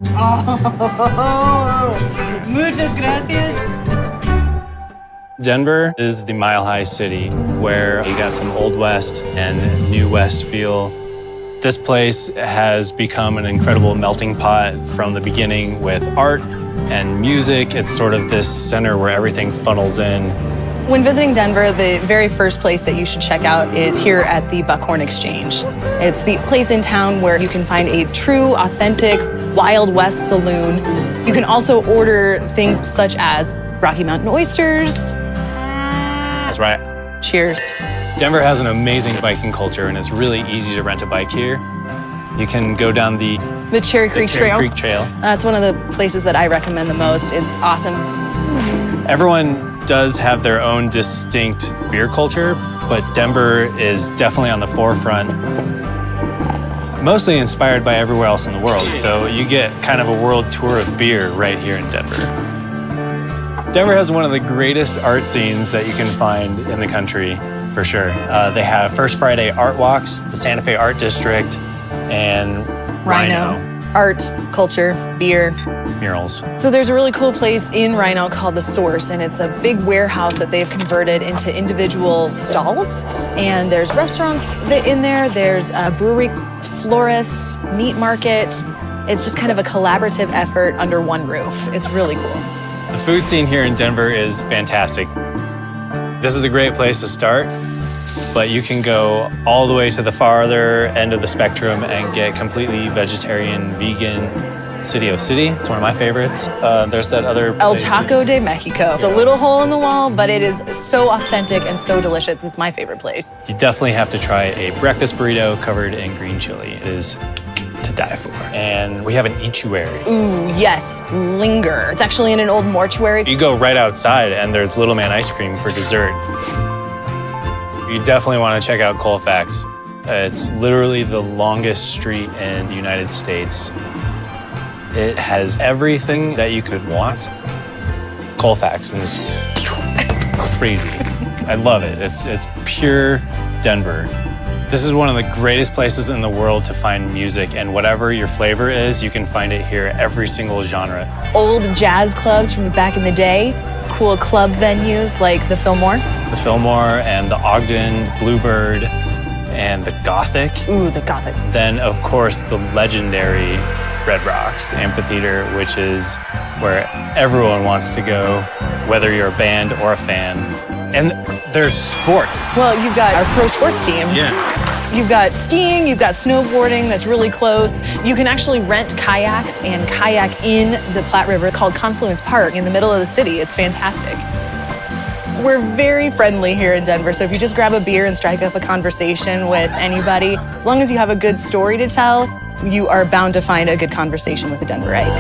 Oh, muchas gracias. Denver is the mile-high city where you got some Old West and New West feel. This place has become an incredible melting pot from the beginning with art and music. It's sort of this center where everything funnels in. When visiting Denver, the very first place that you should check out is here at the Buckhorn Exchange. It's the place in town where you can find a true, authentic, Wild West saloon. You can also order things such as Rocky Mountain oysters. That's right. Cheers. Denver has an amazing biking culture, and it's really easy to rent a bike here. You can go down the Cherry Creek Trail. Creek Trail. That's one of the places that I recommend the most. It's awesome. Everyone does have their own distinct beer culture, but Denver is definitely on the forefront, mostly inspired by everywhere else in the world. So you get kind of a world tour of beer right here in Denver. Denver has one of the greatest art scenes that you can find in the country, for sure. They have First Friday art walks, the Santa Fe Art District, and Rhino. Art, culture, beer. Murals. So there's a really cool place in Rhino called The Source, and it's a big warehouse that they've converted into individual stalls. And there's restaurants in there, there's a brewery, florist, meat market. It's just kind of a collaborative effort under one roof. It's really cool. The food scene here in Denver is fantastic. This is a great place to start, but you can go all the way to the farther end of the spectrum and get completely vegetarian, vegan. Sitio City, it's one of my favorites. There's that other El place Taco de Mexico. It's a little hole in the wall, but it is so authentic and so delicious. It's my favorite place. You definitely have to try a breakfast burrito covered in green chili. It is to die for. And we have an eatuary. Ooh, yes, Linger. It's actually in an old mortuary. You go right outside and there's Little Man ice cream for dessert. You definitely want to check out Colfax. It's literally the longest street in the United States. It has everything that you could want. Colfax is crazy. I love it. It's pure Denver. This is one of the greatest places in the world to find music, and whatever your flavor is, you can find it here, every single genre. Old jazz clubs from back in the day, cool club venues like the Fillmore. The Fillmore and the Ogden, Bluebird, and the Gothic. Ooh, the Gothic. Then, of course, the legendary Red Rocks Amphitheater, which is where everyone wants to go, whether you're a band or a fan. And there's sports. Well, you've got our pro sports teams. Yeah. You've got skiing, you've got snowboarding that's really close. You can actually rent kayaks and kayak in the Platte River called Confluence Park in the middle of the city. It's fantastic. We're very friendly here in Denver, so if you just grab a beer and strike up a conversation with anybody, as long as you have a good story to tell, you are bound to find a good conversation with a Denverite.